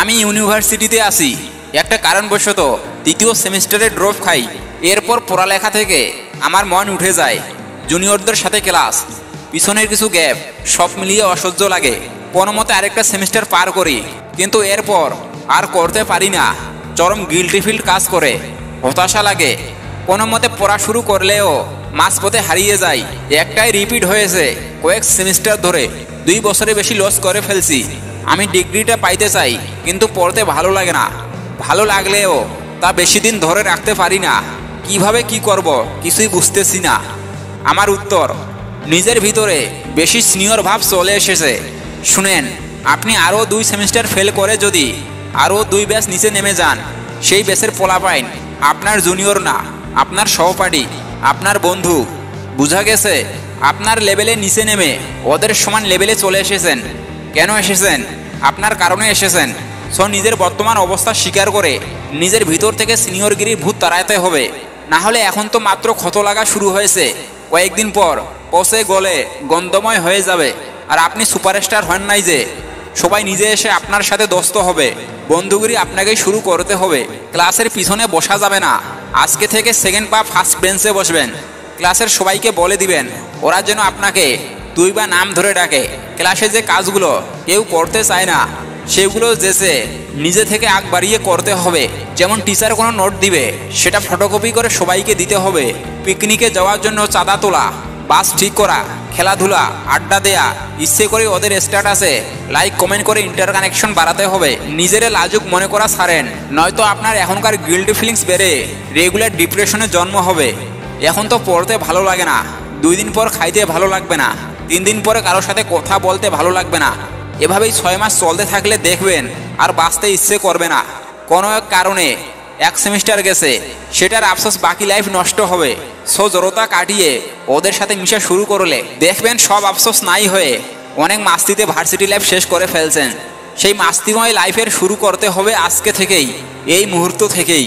আমি ইউনিভার্সিটিতে আসি, একটা কারণবশত তৃতীয় সেমিস্টারে ড্রপ খাই। এরপর পড়ালেখা থেকে আমার মন উঠে যায়। জুনিয়রদের সাথে ক্লাস, পিছনের কিছু গ্যাপ, সব মিলিয়ে অসহ্য লাগে। কোনোমতে আরেকটা সেমিস্টার পার করি, কিন্তু এরপর আর করতে পারি না। চরম গিল্টি ফিল কাজ করে, হতাশা লাগে। কোনো মতে পড়া শুরু করলেও মাঝপথে হারিয়ে যায়। একটাই রিপিট হয়েছে কয়েক সেমিস্টার ধরে, 2 বছরে বেশি লস করে ফেলছি। আমি ডিগ্রিটা পাইতে চাই, কিন্তু পড়তে ভালো লাগে না। ভালো লাগলেও তা বেশি দিন ধরে রাখতে পারি না। কিভাবে কি করব কিছুই বুঝতেছি না। আমার উত্তর, নিজের ভিতরে বেশি সিনিয়র ভাব চলে এসেছে। শুনেন, আপনি আরও 2 সেমিস্টার ফেল করে যদি আরও 2 ব্যাচ নিচে নেমে যান, সেই ব্যাচের পোলাপাইন আপনার জুনিয়র না, আপনার সহপাঠী, আপনার বন্ধু। বুঝা গেছে আপনার লেভেলে নিচে নেমে ওদের সমান লেভেলে চলে এসেছেন। কেন এসেছেন? আপনার কারণে এসেছেন। সো নিজের বর্তমান অবস্থা স্বীকার করে নিজের ভিতর থেকে সিনিয়রগিরির ভূত তাড়াতে হবে। না হলে এখন তো মাত্র ক্ষত লাগা শুরু হয়েছে, কয়েকদিন পর পচে গলে গন্ধময় হয়ে যাবে। আর আপনি সুপারস্টার হন নাই যে সবাই নিজে এসে আপনার সাথে দোস্ত হবে। বন্ধুগিরি আপনাকেই শুরু করতে হবে। ক্লাসের পিছনে বসা যাবে না। আজকে থেকে সেকেন্ড বা ফার্স্ট বেঞ্চে বসবেন। ক্লাসের সবাইকে বলে দিবেন ওরা যেন আপনাকে তুই বা নাম ধরে ডাকে। ক্লাসে যে কাজগুলো কেউ করতে চায় না, সেগুলো যেসে নিজে থেকে আগ বাড়িয়ে করতে হবে। যেমন টিচার কোনো নোট দিবে, সেটা ফটোকপি করে সবাইকে দিতে হবে। পিকনিকে যাওয়ার জন্য চাঁদা তোলা, বাস ঠিক করা, খেলাধুলা, আড্ডা দেয়া, ইচ্ছে করে ওদের স্ট্যাটাসে লাইক কমেন্ট করে ইন্টারকানেকশন বাড়াতে হবে। নিজেরে লাজুক মনে করা ছাড়েন, নয়তো আপনার এখনকার গিল্টি ফিলিংস বেড়ে রেগুলার ডিপ্রেশনের জন্ম হবে। এখন তো পড়তে ভালো লাগে না, 2 দিন পর খাইতে ভালো লাগবে না, 3 দিন পরে কারোর সাথে কথা বলতে ভালো লাগবে না। এভাবেই 6 মাস চলতে থাকলে দেখবেন আর বাঁচতে ইচ্ছে করবে না। কোনো এক কারণে 1 সেমিস্টার গেছে, সেটার আফসোস বাকি লাইফ নষ্ট হবে। সো জড়তা কাটিয়ে ওদের সাথে মিশা শুরু করলে দেখবেন সব আফসোস নাই হয়ে অনেক মাস্তিতে ভার্সিটি লাইফ শেষ করে ফেলছেন। সেই মাস্তিময় লাইফের শুরু করতে হবে আজকে থেকেই, এই মুহূর্ত থেকেই।